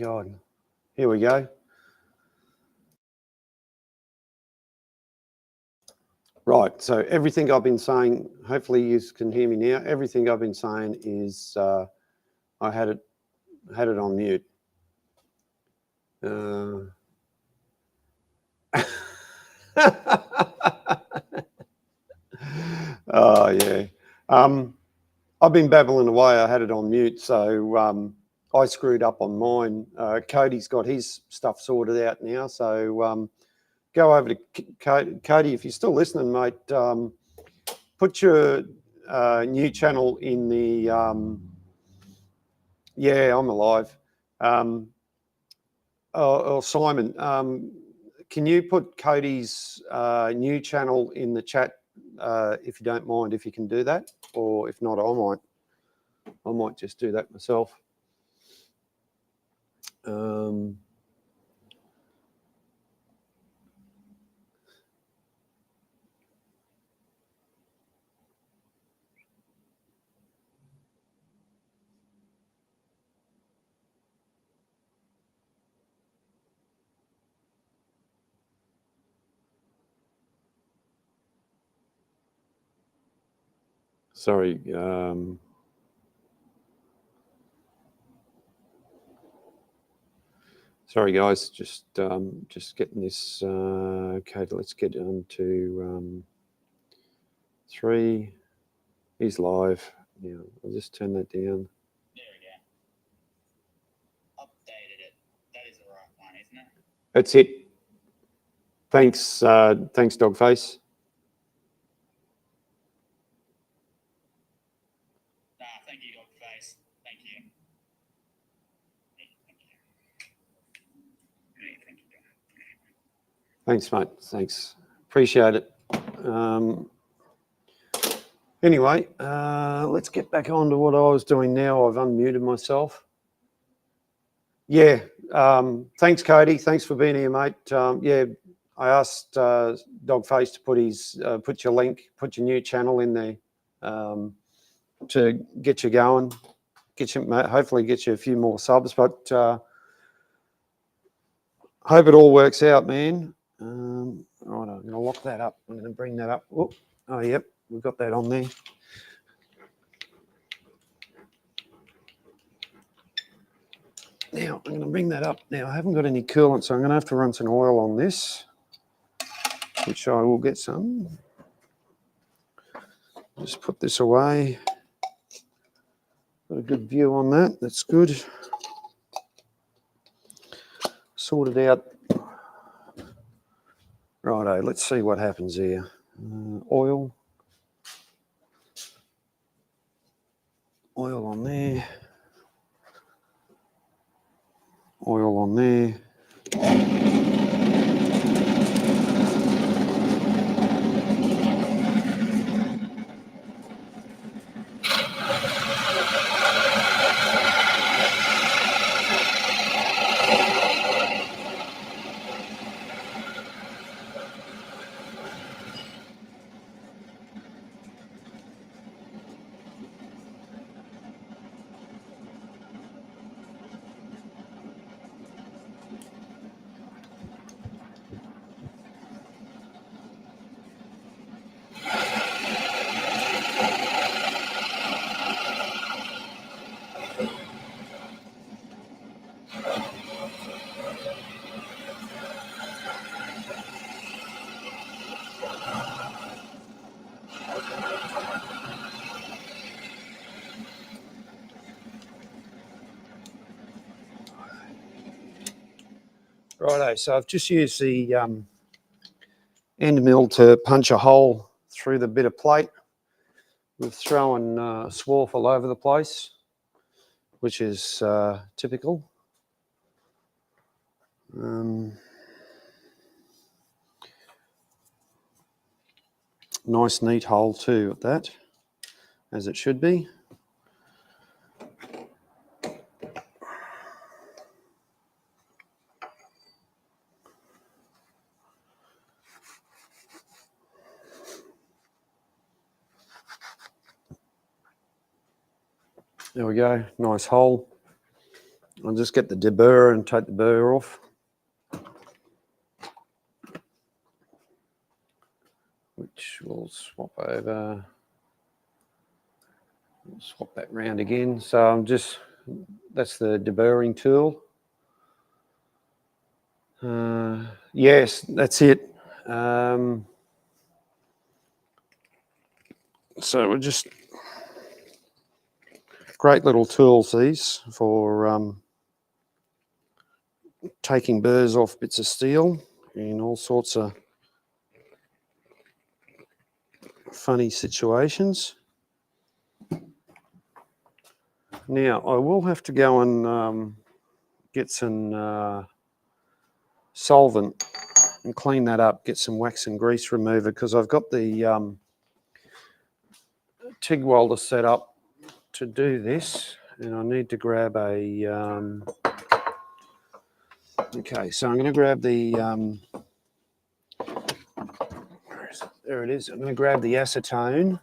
God, here we go. Right, so everything I've been saying, hopefully you can hear me now. Everything I've been saying is I had it on mute. Oh yeah. I've been babbling away. I had it on mute, so I screwed up on mine. Cody's got his stuff sorted out now, so go over to Cody if you're still listening, mate. Put your new channel in the yeah, I'm alive. Simon, can you put Cody's new channel in the chat if you don't mind, if you can do that, or if not, I might just do that myself. Sorry. Sorry, guys. Just getting this. Okay, let's get on to 3. He's live. Now I'll just turn that down. There we go. Updated it. That is the right one, isn't it? That's it. Thanks, thanks, Dogface. Thank you, Dogface. Thank you. Thank you. Thanks, mate. Thanks. Appreciate it. Anyway, let's get back on to what I was doing now. I've unmuted myself. Yeah. Thanks, Cody. Thanks for being here, mate. Yeah, I asked Dogface to put your link, put your new channel in there to get you going, hopefully get you a few more subs. But hope it all works out, man. Right, I'm going to lock that up. I'm going to bring that up. Oh, yep, we've got that on there. Now, I'm going to bring that up. Now, I haven't got any coolant, so I'm going to have to run some oil on this, which I will get some. Just put this away. Got a good view on that. That's good. Sorted out. Righto, let's see what happens here. Oil. Oil on there. Oil on there. Righto, so I've just used the end mill to punch a hole through the bit of plate. We've thrown swarf all over the place, which is typical. Nice neat hole too at that, as it should be. There we go, nice hole. I'll just get the deburr and take the burr off. Which we'll swap over. We'll swap that round again. So that's the deburring tool. Yes, that's it. So we're just great little tools, these, for taking burrs off bits of steel in all sorts of funny situations. Now, I will have to go and get some solvent and clean that up, get some wax and grease remover, because I've got the TIG welder set up to do this, and I need to grab a okay, so I'm going to grab the where is it? There it is. I'm going to grab the acetone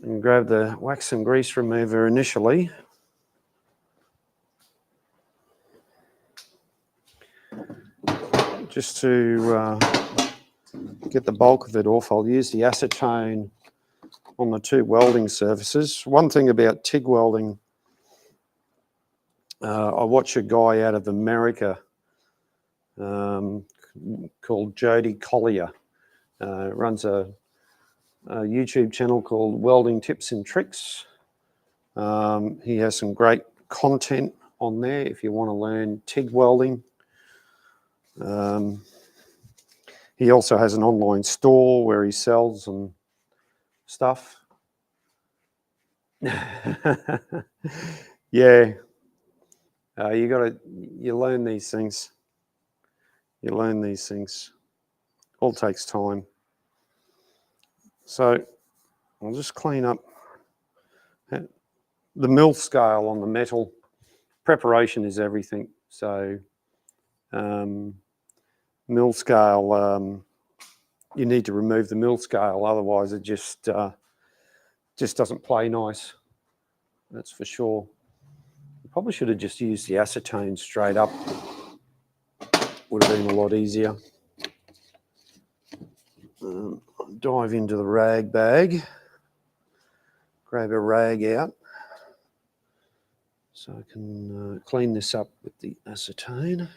and grab the wax and grease remover initially. Just to get the bulk of it off, I'll use the acetone on the two welding surfaces. One thing about TIG welding, I watch a guy out of America called Jody Collier. Runs a YouTube channel called Welding Tips and Tricks. He has some great content on there if you want to learn TIG welding. He also has an online store where he sells and stuff. Yeah, you learn these things. You learn these things. All takes time. So I'll just clean up the mill scale on the metal. Preparation is everything. So mill scale, you need to remove the mill scale, otherwise it just doesn't play nice. That's for sure. You probably should have just used the acetone straight up. Would have been a lot easier. Dive into the rag bag. Grab a rag out so I can clean this up with the acetone.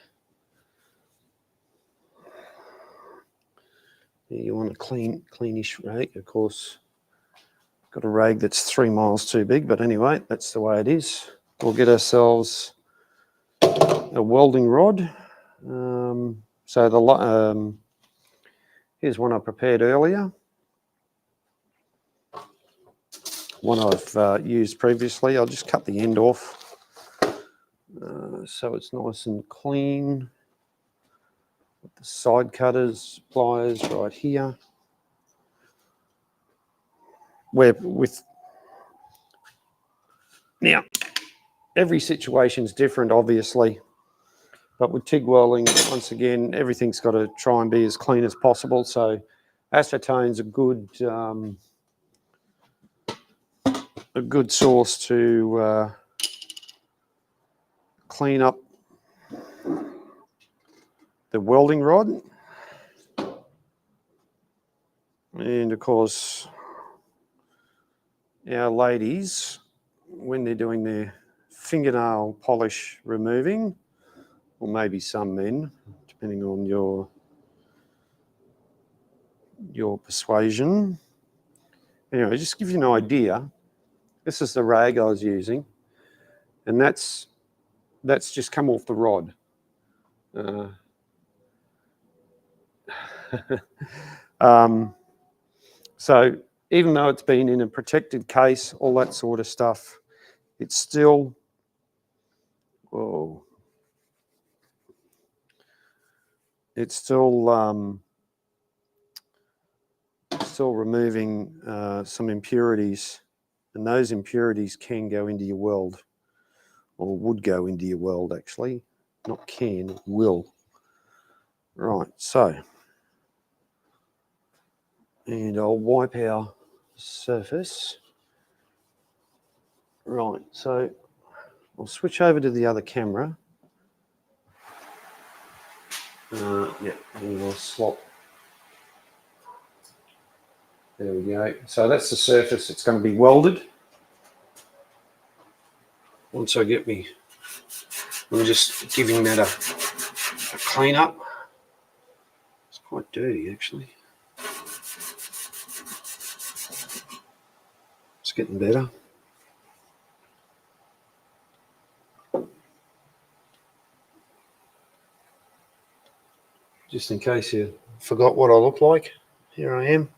You want a cleanish rag, of course. Got a rag that's 3 miles too big, but anyway, that's the way it is. We'll get ourselves a welding rod. Here's one I prepared earlier. One I've used previously. I'll just cut the end off so it's nice and clean. With the side cutters, pliers right here. Now, every situation's different, obviously, but with TIG welding, once again, everything's got to try and be as clean as possible. So, acetone's a good source to clean up the welding rod, and of course, our ladies, when they're doing their fingernail polish removing, or maybe some men, depending on your persuasion. Anyway, just to give you an idea, this is the rag I was using, and that's just come off the rod. So even though it's been in a protected case, all that sort of stuff, it's still, it's still removing some impurities, and those impurities can go into your weld, or would go into your weld actually, not can, will. Right, so, and I'll wipe our surface. Right, so I'll switch over to the other camera. Yeah, and we'll swap. There we go. So that's the surface. It's going to be welded. Once I get me, I'm just giving that a clean up. It's quite dirty, actually. It's getting better. Just in case you forgot what I look like, here I am.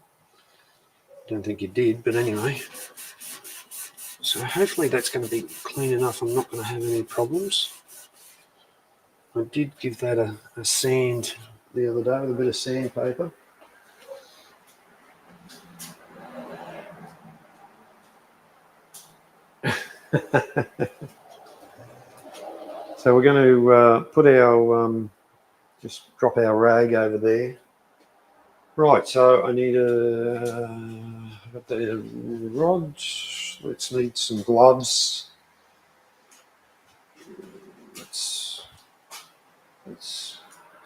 Don't think you did, but anyway. So hopefully that's going to be clean enough. I'm not going to have any problems. I did give that a sand the other day with a bit of sandpaper. So we're going to put our, just drop our rag over there. Right, so I need I've got the rod. Let's need some gloves. Let's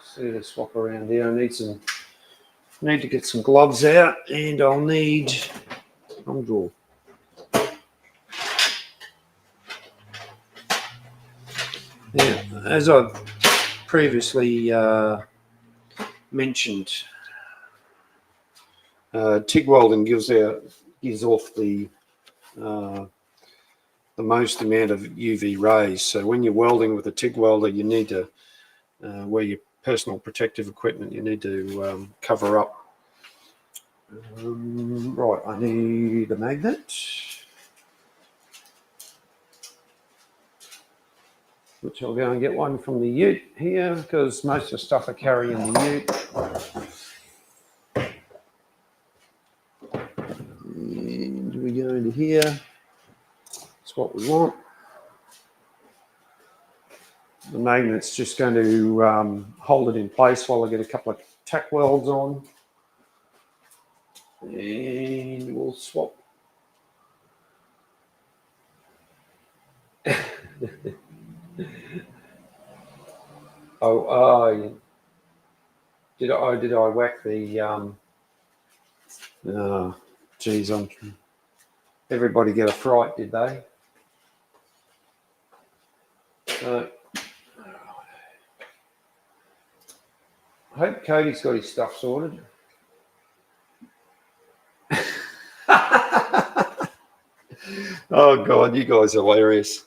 see to swap around here. I need to get some gloves out, and I'll need draw. Now, as I've previously mentioned, TIG welding gives off the most amount of UV rays. So when you're welding with a TIG welder, you need to wear your personal protective equipment. You need to cover up. Right, I need a magnet, which I'll go and get one from the ute here, because most of the stuff I carry in the ute. And we go into here. That's what we want. The magnet's just going to hold it in place while I get a couple of tack welds on. And we'll swap. Did I whack the geez, everybody get a fright, did they? I hope Cody's got his stuff sorted. Oh God, you guys are hilarious.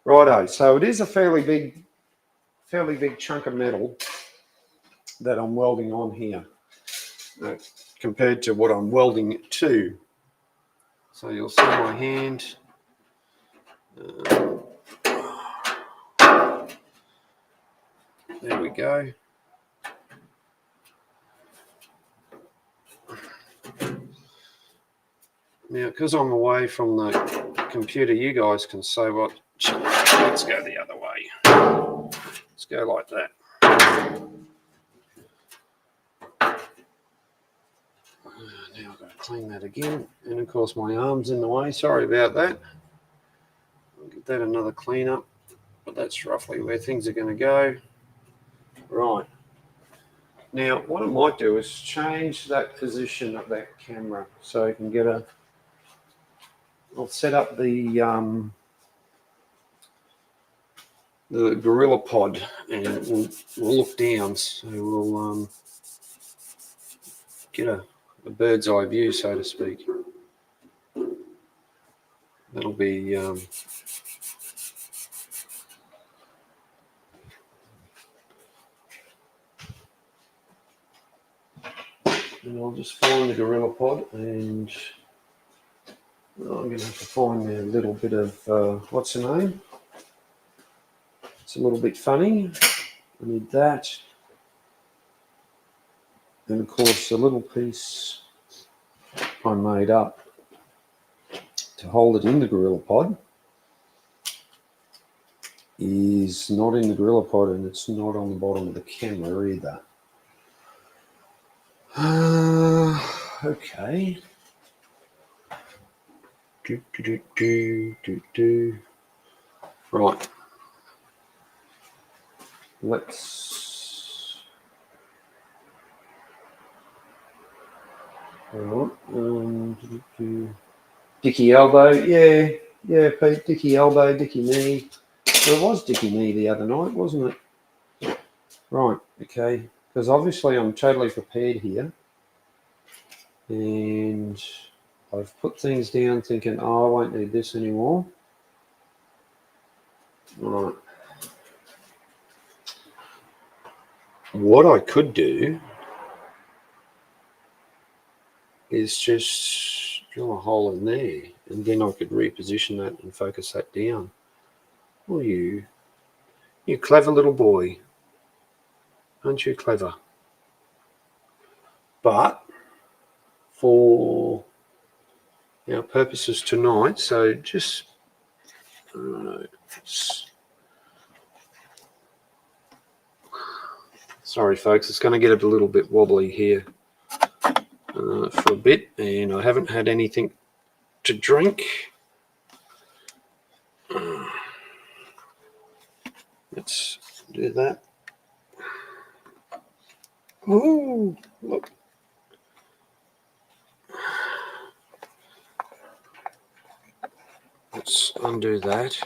Righto, so it is a fairly big chunk of metal that I'm welding on here, compared to what I'm welding it to. So you'll see my hand. There we go. Now, because I'm away from the computer, you guys can say what. Let's go the other way. Let's go like that. Now I've got to clean that again. And of course my arm's in the way. Sorry about that. I'll give that another clean up. But that's roughly where things are going to go. Right. Now, what I might do is change that position of that camera so I can get I'll set up the Gorilla Pod, and we'll look down, so we'll get a bird's eye view, so to speak. That'll be and I'll just find the Gorilla Pod, and I'm going to have to find a little bit of what's the name? It's a little bit funny. I need that. And of course, a little piece I made up to hold it in the Gorilla Pod is not in the Gorilla Pod, and it's not on the bottom of the camera either. Okay. Right. Let's. Dicky elbow, yeah, Pete. Dicky elbow, Dicky knee. Well, it was Dicky knee the other night, wasn't it? Right. Okay. Because obviously I'm totally prepared here, and I've put things down thinking, oh, I won't need this anymore. Right. What I could do is just drill a hole in there, and then I could reposition that and focus that down. Oh, you clever little boy. Aren't you clever? But for our purposes tonight, so just, I don't know, sorry folks, it's going to get a little bit wobbly here for a bit, and I haven't had anything to drink. Let's do that. Ooh, look. Let's undo that.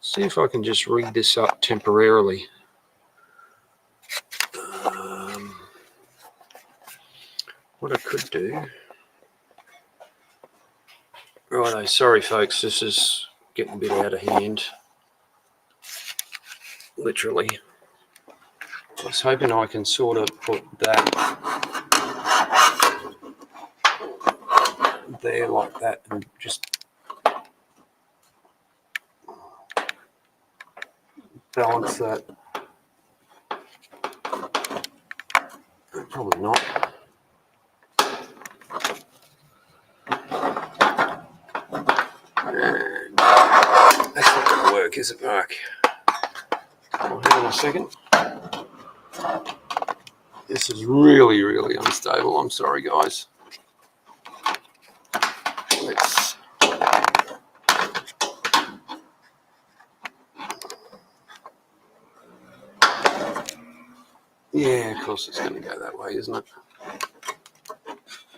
See if I can just rig this up temporarily. What I could do. Righto, sorry folks, this is getting a bit out of hand. Literally. I was hoping I can sort of put that there like that and just balance that. Probably not. That's not going to work, is it, Mark? Oh, hang on a second. This is really, really unstable. I'm sorry, guys. Let's. Yeah, of course it's going to go that way, isn't it?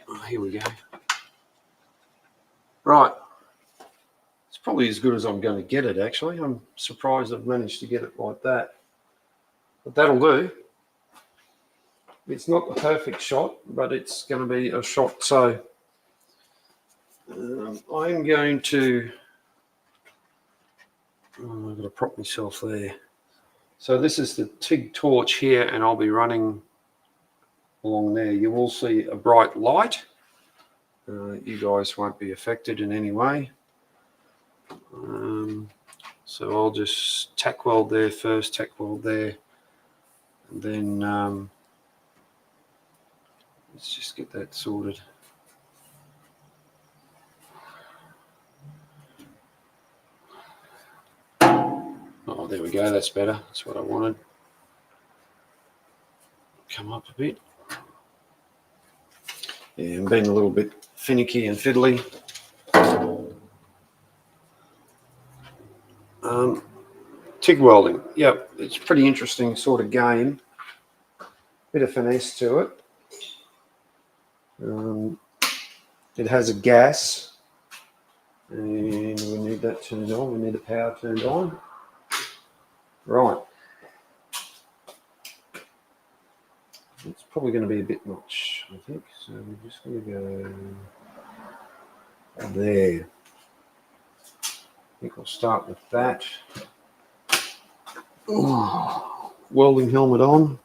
Oh, here we go. Right. It's probably as good as I'm going to get it, actually. I'm surprised I've managed to get it like that. But that'll do. It's not the perfect shot, but it's going to be a shot. So I'm going to. Oh, I've got to prop myself there. So this is the TIG torch here, and I'll be running along there. You will see a bright light. You guys won't be affected in any way. So I'll just tack weld there first, tack weld there, and then let's just get that sorted. Oh, there we go. That's better. That's what I wanted. Come up a bit. Yeah, I'm being a little bit finicky and fiddly. TIG welding. Yep, it's a pretty interesting sort of game. Bit of finesse to it. It has a gas, and we need that turned on. We need the power turned on. Right. It's probably going to be a bit much, I think. So we're just going to go there. I think I'll start with that. Ooh, welding helmet on.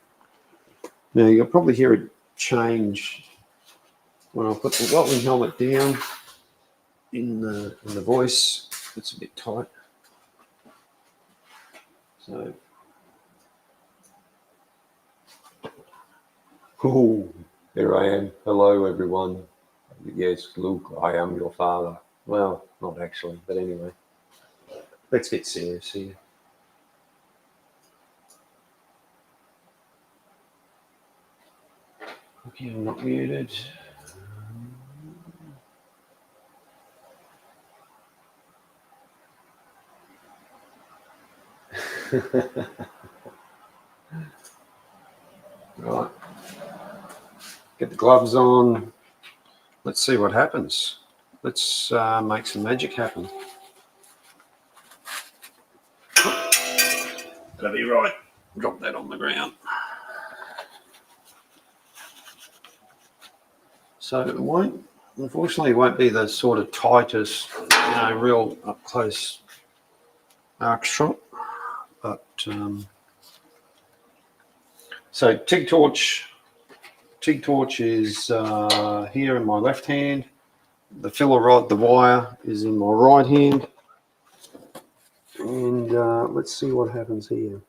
Now you'll probably hear it change when I put the welding helmet down in the voice. It's a bit tight. So, oh, there I am. Hello, everyone. Yes, Luke, I am your father. Well, not actually, but anyway. Let's get serious here. Okay, I'm not muted. Right. Get the gloves on. Let's see what happens. Let's make some magic happen. That'll be right. Drop that on the ground. So it won't, unfortunately, it won't be the sort of tightest, real up close arc shot. But so TIG torch is here in my left hand. The filler rod, the wire, is in my right hand. And let's see what happens here.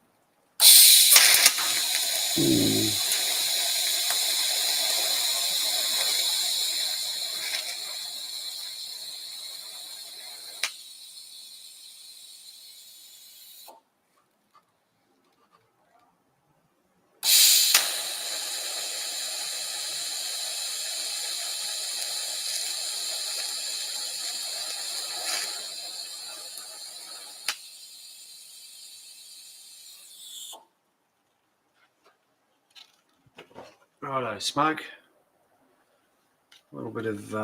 Righto, smoke. A little bit of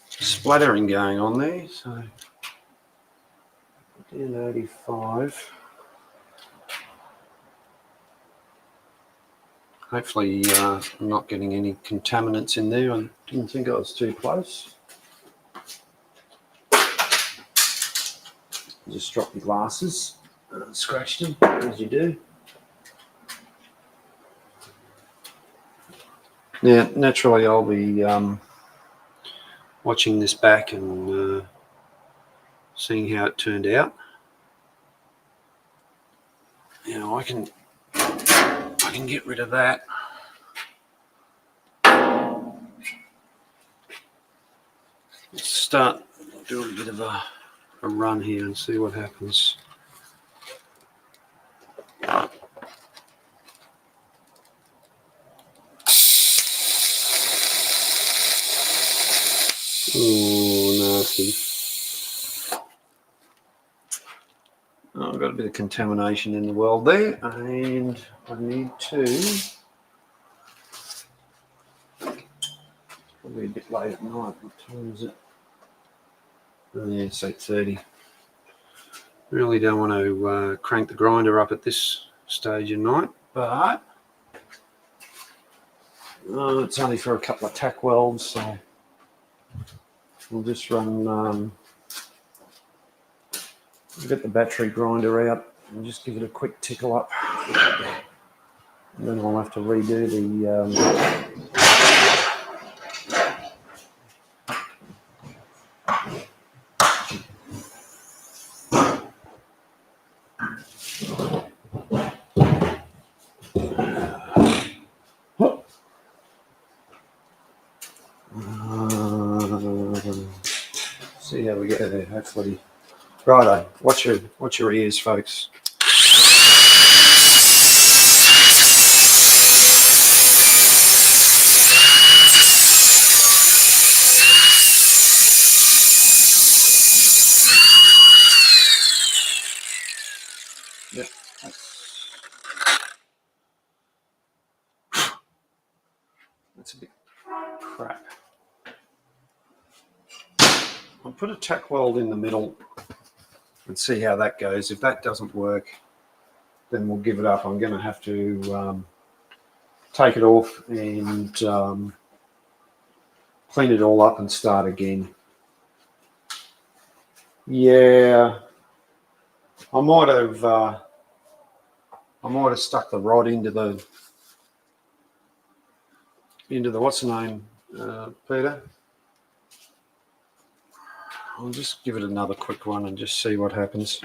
splattering going on there. So 1085. Hopefully I'm not getting any contaminants in there. I didn't think I was too close. Just drop your glasses, scratch them as you do. Now, naturally, I'll be watching this back and seeing how it turned out. Now I can get rid of that. Let's start doing a bit of a run here and see what happens. Oh, nasty. Oh, I've got a bit of contamination in the weld there, and I need to, probably a bit late at night. What time is it? Oh, yeah, it's 8:30. Really don't want to crank the grinder up at this stage of night, but it's only for a couple of tack welds, so we'll just run, get the battery grinder out and just give it a quick tickle up. And then I'll have to redo the see how we get there. Hopefully, righto. Watch your ears, folks. Yep. That's a bit crap. I'll put a tack weld in the middle and see how that goes. If that doesn't work, then we'll give it up. I'm going to have to take it off and clean it all up and start again. Yeah, I might have stuck the rod into the what's the name, Peter? I'll just give it another quick run and just see what happens.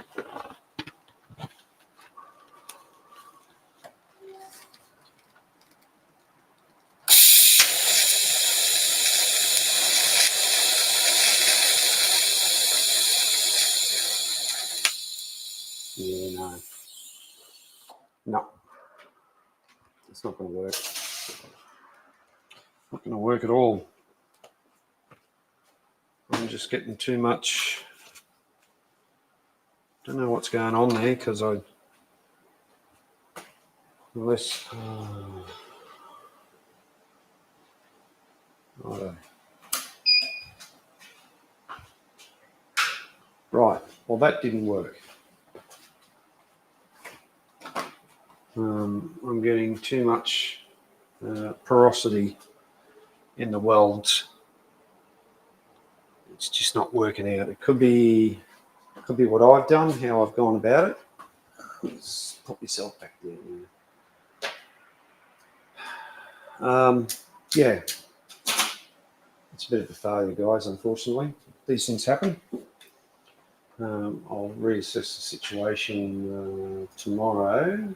Yeah, no, it's not going to work. Not going to work at all. I'm just getting too much. Don't know what's going on there because unless righto. Right. Well, that didn't work. I'm getting too much porosity in the welds. It's just not working out. It could be what I've done, how I've gone about it. Let's put myself back there. Yeah, it's a bit of a failure, guys. Unfortunately, these things happen. I'll reassess the situation tomorrow.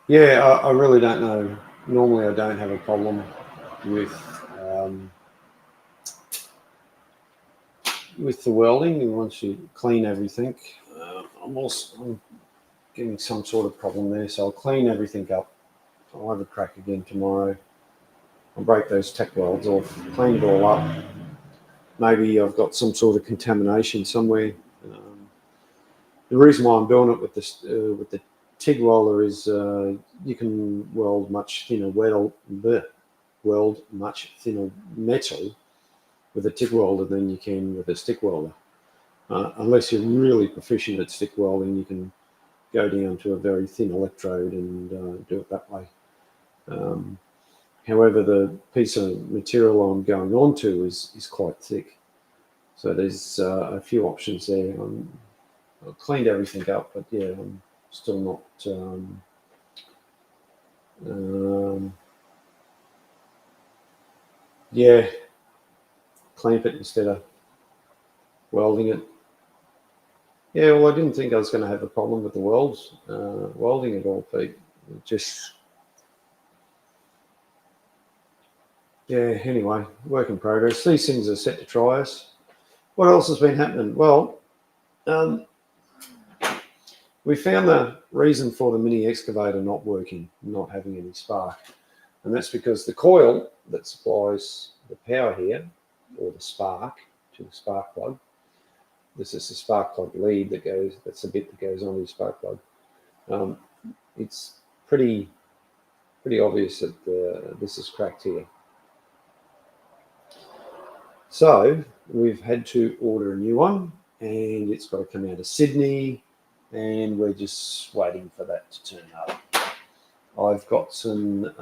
Yeah, I really don't know. Normally, I don't have a problem with the welding. And once you clean everything, I'm getting some sort of problem there. So I'll clean everything up. I'll have a crack again tomorrow. I'll break those tack welds off, clean it all up. Maybe I've got some sort of contamination somewhere. The reason why I'm doing it with the TIG welder is you can weld much thinner weld much thinner metal with a TIG welder than you can with a stick welder. Unless you're really proficient at stick welding, you can go down to a very thin electrode and do it that way. However, the piece of material I'm going on to is quite thick. So there's a few options there. I've cleaned everything up, but yeah, I'm still not yeah, clamp it instead of welding it. Yeah, well, I didn't think I was going to have a problem with the welding at all, Pete. Just, yeah, anyway, work in progress. These things are set to try us. What else has been happening? Well, we found the reason for the mini excavator not working, not having any spark. And that's because the coil that supplies the power here, or the spark to the spark plug, this is the spark plug lead that's the bit that goes on the spark plug. It's pretty obvious that this is cracked here. So we've had to order a new one, and it's got to come out of Sydney, and we're just waiting for that to turn up. I've got some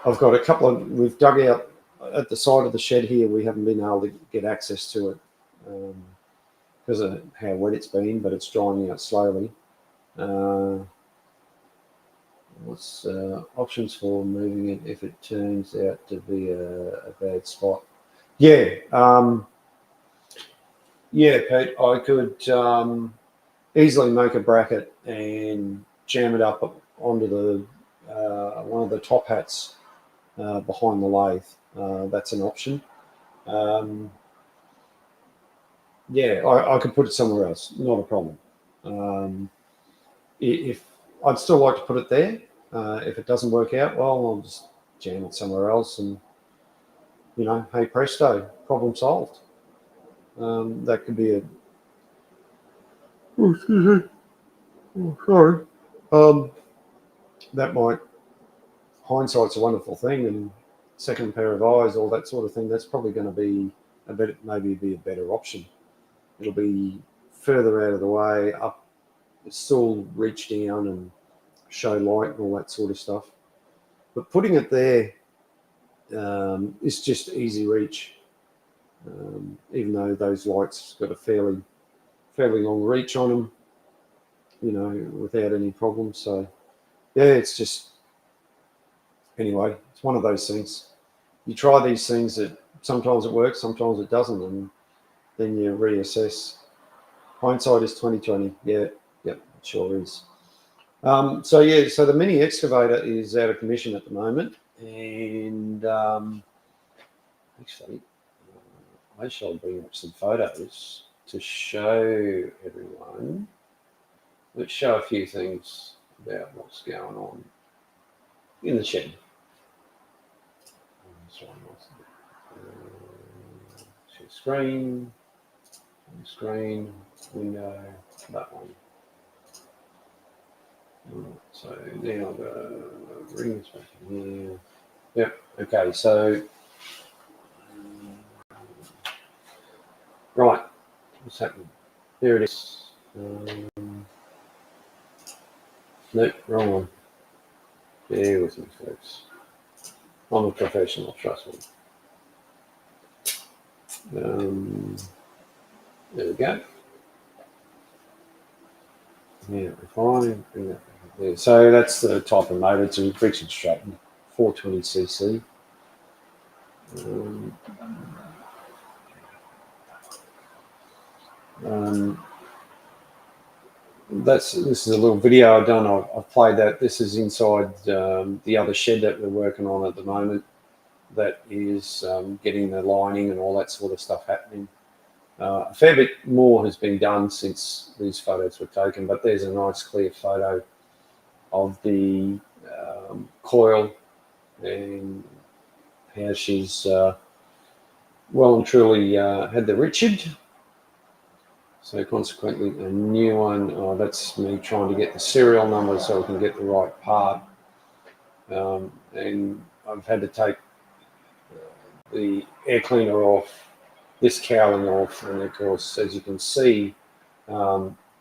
I've got a couple of, we've dug out at the side of the shed here. We haven't been able to get access to it because of how wet it's been, but it's drying out slowly. What's options for moving it if it turns out to be a bad spot? Yeah, yeah, Pete, I could easily make a bracket and jam it up onto the one of the top hats behind the lathe. That's an option. Yeah, I could put it somewhere else, not a problem. If I'd still like to put it there. If it doesn't work out, well, I'll just jam it somewhere else, and hey presto, problem solved. That could be a. Oh, excuse me. Oh, sorry. That might. Hindsight's a wonderful thing, and second pair of eyes, all that sort of thing. That's probably going to be maybe be a better option. It'll be further out of the way, up, still reach down and show light and all that sort of stuff. But putting it there is just easy reach, even though those lights got a fairly long reach on them, without any problems. So yeah, it's just, anyway, it's one of those things. You try these things that sometimes it works, sometimes it doesn't, and then you reassess. Hindsight is 2020. Yeah, yep, it sure is. So the mini excavator is out of commission at the moment, and actually, I shall bring up some photos to show everyone. Let's show a few things about what's going on in the shed. Share screen, window, that one. So now I'm going to bring this back in here. Yep, okay, so right, what's happening? There it is. Nope, wrong one. Bear with me, folks. I'm a professional, trust me. There we go. Yeah, if I bring that back up there. So that's the type of motor. It's a friction Stratton, 420cc. This is a little video I've done. I've played that. This is inside the other shed that we're working on at the moment. That is getting the lining and all that sort of stuff happening. A fair bit more has been done since these photos were taken, but there's a nice clear photo of the coil and how she's well and truly had the Richard. So consequently, a new one. Oh, that's me trying to get the serial number so we can get the right part. And I've had to take the air cleaner off, this cowling off, and of course, as you can see,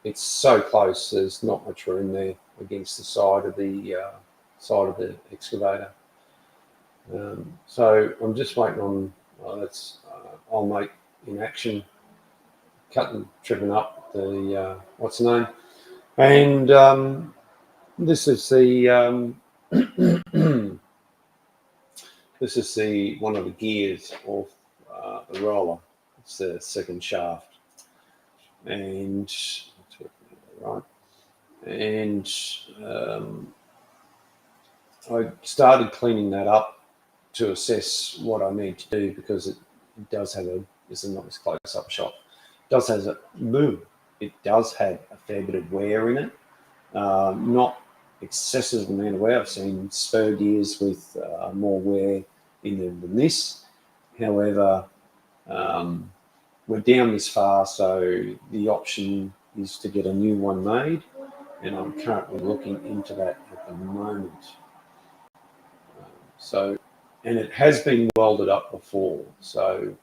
it's so close. There's not much room there against the side of the excavator. So I'm just waiting on that's old mate in action, cutting, tripping up the what's the name, and this is the this is the one of the gears of the roller. It's the second shaft, and right, and I started cleaning that up to assess what I need to do because it does have a. This is not this close-up shot. It does have It does have a fair bit of wear in it. Not excessive amount of wear. I've seen spur gears with more wear in them than this. However, we're down this far, so the option is to get a new one made, and I'm currently looking into that at the moment. And it has been welded up before, so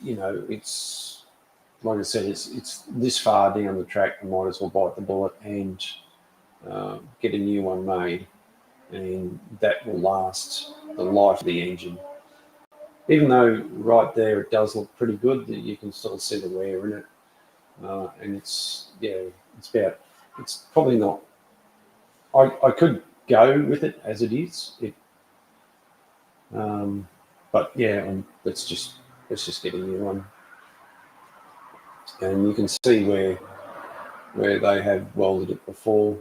you know it's like I said, it's this far down the track. I might as well bite the bullet and get a new one made, and that will last the life of the engine. Even though right there it does look pretty good, you can still see the wear in it, and it's probably not. I could go with it as it is. But yeah, let's just get a new one, and you can see where they have welded it before,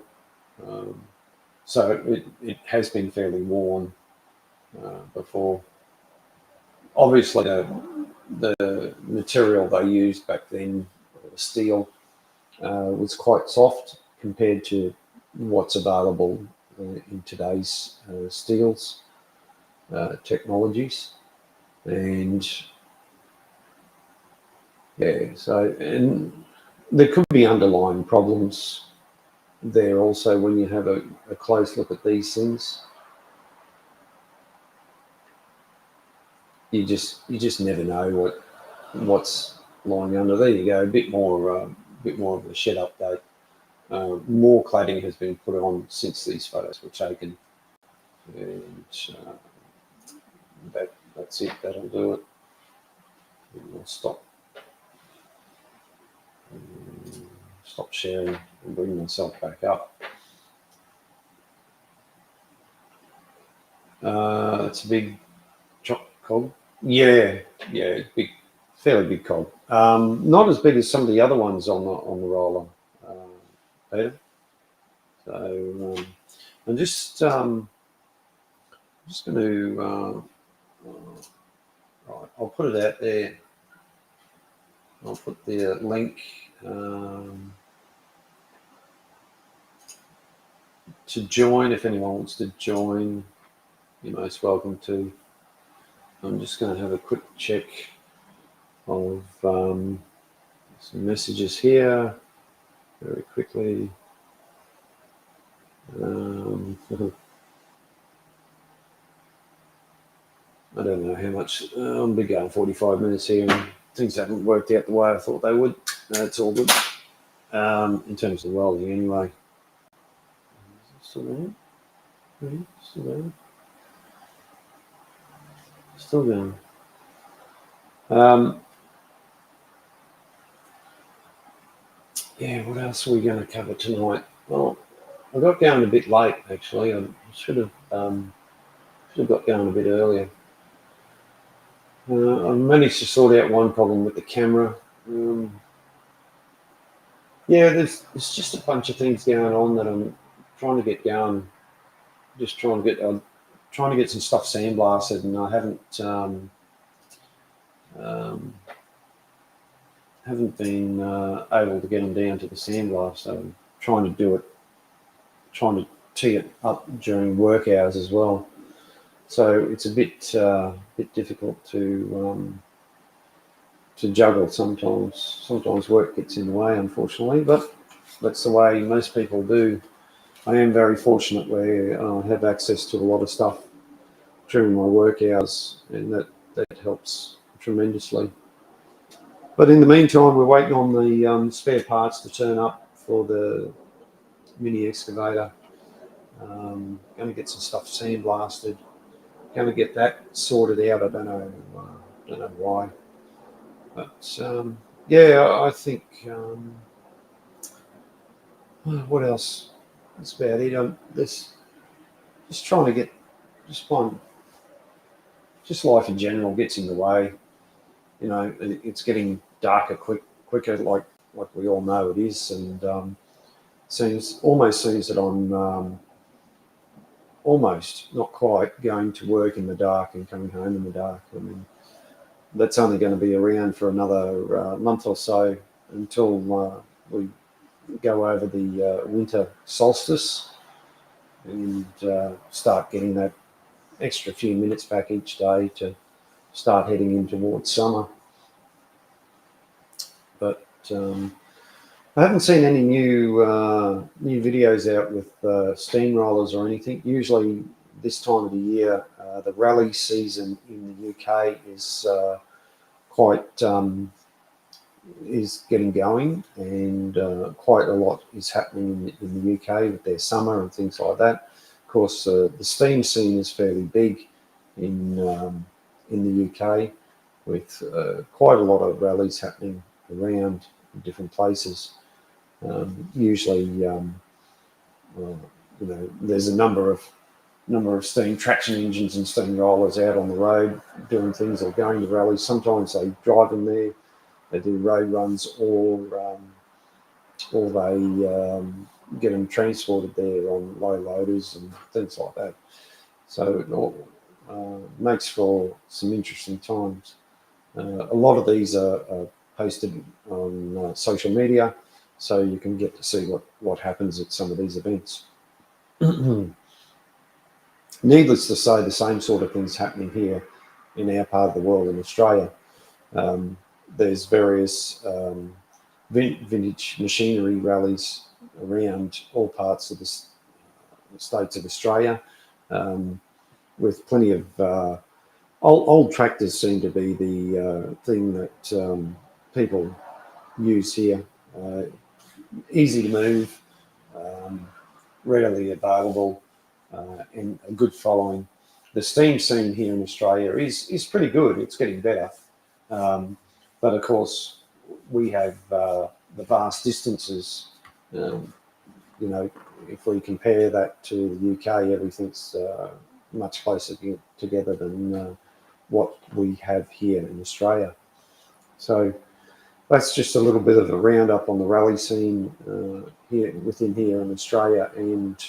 so it has been fairly worn before. Obviously, the material they used back then, the steel, was quite soft compared to what's available in today's steels technologies, and yeah, so and there could be underlying problems there also when you have a close look at these things. You just never know what's lying under. There you go, a bit more of a shed update. More cladding has been put on since these photos were taken, and that's it. That'll do it. I'll stop sharing and bring myself back up. It's a big cog. Yeah, big, fairly big cog. Not as big as some of the other ones on the roller, Peter. So I'm just going to right. I'll put it out there. I'll put the link to join. If anyone wants to join, you're most welcome to. I'm just going to have a quick check of some messages here very quickly. I don't know how much. I'll be going 45 minutes here, and things haven't worked out the way I thought they would. It's all good. In terms of welding, anyway. Still there? Still there? Still going. Yeah, what else are we going to cover tonight? Well, I got going a bit late, actually. I should have got going a bit earlier. I managed to sort out one problem with the camera. Yeah, there's just a bunch of things going on that I'm trying to get going. Just trying to get some stuff sandblasted, and I haven't been able to get them down to the sandblast. So I'm trying to tee it up during work hours as well. So it's a bit difficult to juggle sometimes. Sometimes work gets in the way, unfortunately, but that's the way most people do. I am very fortunate where I have access to a lot of stuff during my work hours, and that helps tremendously. But in the meantime, we're waiting on the spare parts to turn up for the mini excavator. Going to get some stuff sandblasted. Going to get that sorted out. I don't know why, but yeah, I think. What else? That's about it. Just trying to get just life in general gets in the way. You know, it's getting darker quicker, like we all know it is, and seems that I'm almost, not quite, going to work in the dark and coming home in the dark. I mean, that's only going to be around for another month or so until we go over the winter solstice and start getting that extra few minutes back each day to start heading in towards summer. But I haven't seen any new videos out with steamrollers or anything. Usually this time of the year, the rally season in the UK is is getting going, and quite a lot is happening in the UK with their summer and things like that. Of course, the steam scene is fairly big in the UK, with quite a lot of rallies happening around in different places. Usually, there's a number of steam traction engines and steam rollers out on the road doing things or going to rallies. Sometimes they drive them there, they do road runs, or they get them transported there on low loaders and things like that. So it all makes for some interesting times. A lot of these are posted on social media, so you can get to see what happens at some of these events. Needless to say, the same sort of things happening here in our part of the world in Australia. There's various vintage machinery rallies around all parts of the states of Australia, with plenty of old tractors seem to be the thing that people use here. Easy to move, readily available, and a good following. The steam scene here in Australia is pretty good. It's getting better, but of course we have the vast distances. If we compare that to the UK, everything's much closer together than what we have here in Australia. So that's just a little bit of a roundup on the rally scene here in Australia, and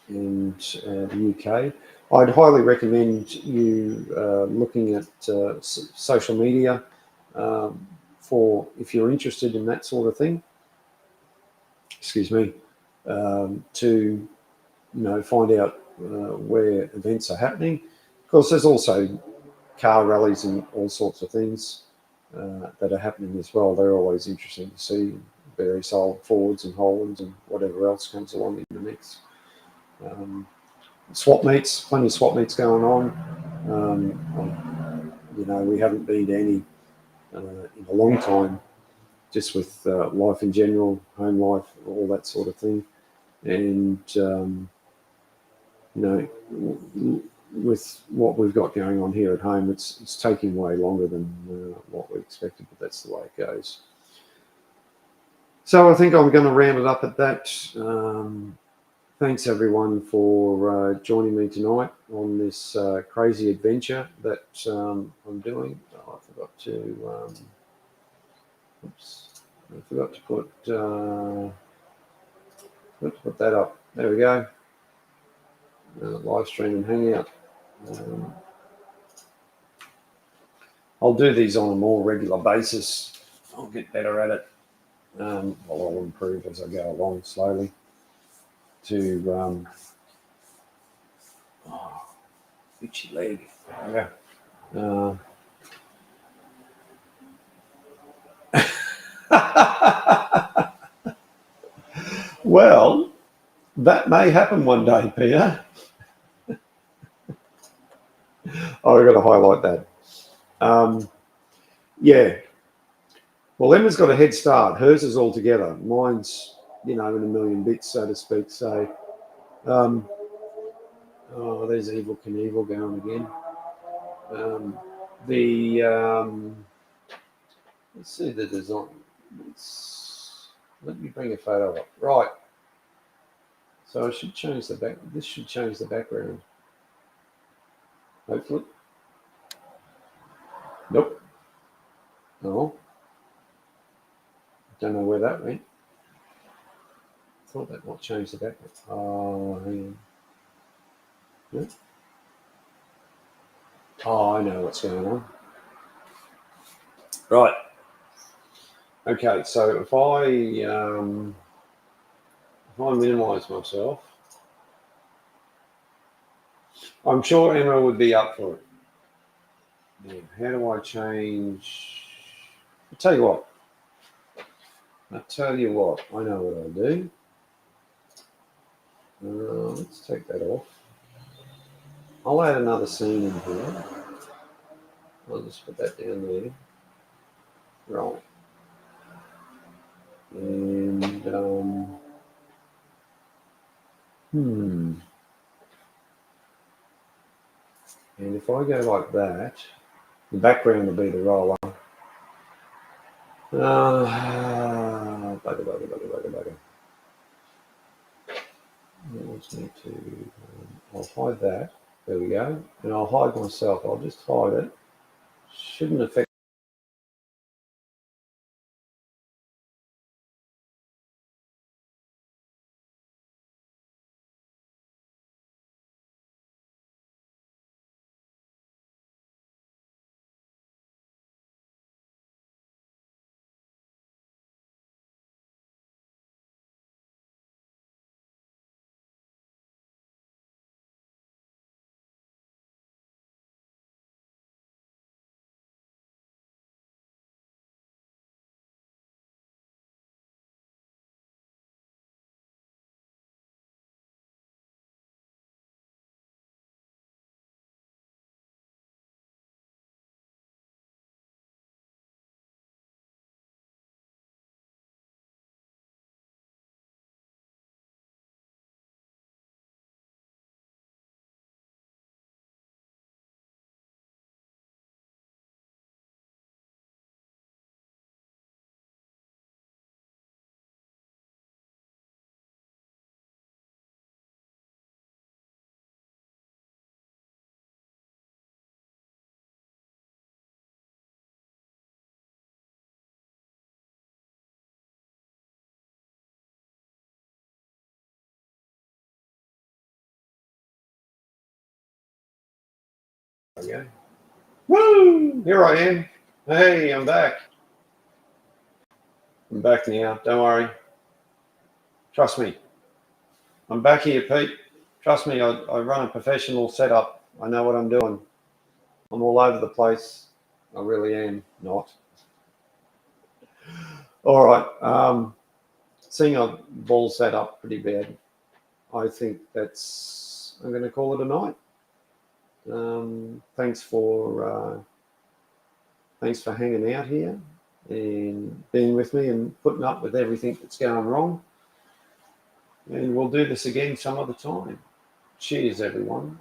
and the UK. I'd highly recommend you looking at social media for if you're interested in that sort of thing. Excuse me, to find out where events are happening. Of course, there's also car rallies and all sorts of things that are happening as well. They're always interesting to see various old Fords and Hollands and whatever else comes along in the mix. Swap meets, plenty of swap meets going on. We haven't been to any in a long time, just with life in general, home life, all that sort of thing. And with what we've got going on here at home, it's taking way longer than what we expected, but that's the way it goes. So I think I'm going to round it up at that. Thanks everyone for joining me tonight on this crazy adventure that I'm doing. Oh, I forgot to. Oops, I forgot to put that up. There we go. Live stream and hangout. I'll do these on a more regular basis. I'll get better at it. I'll improve as I go along slowly. To itchy leg. Yeah. Well, that may happen one day, Peter. Oh, I've got to highlight that. Yeah. Well, Emma's got a head start. Hers is all together. Mine's, in a million bits, so to speak. So, there's Evil Knievel going again. Let's see the design. Let me bring a photo up. Right. So I should change the back. This should change the background. Hopefully. Nope. No. Don't know where that went. Thought that might change the background. Oh, hang on. Yep. Oh, I know what's going on. Right. Okay, so if I minimise myself, I'm sure Emma would be up for it. Now, how do I change? I'll tell you what. I know what I'll do. Let's take that off. I'll add another scene in here. I'll just put that down there. Right. And and if I go like that, the background will be the roller. Bugger. That wants me to. I'll hide that. There we go. And I'll hide myself. I'll just hide it. Shouldn't affect. There we go. Woo! Here I am. Hey, I'm back. I'm back now. Don't worry. Trust me. I'm back here, Pete. Trust me, I run a professional setup. I know what I'm doing. I'm all over the place. I really am not. All right. Seeing a ball set up pretty bad, I think I'm going to call it a night. Thanks for hanging out here and being with me and putting up with everything that's going wrong. And we'll do this again some other time. Cheers, everyone.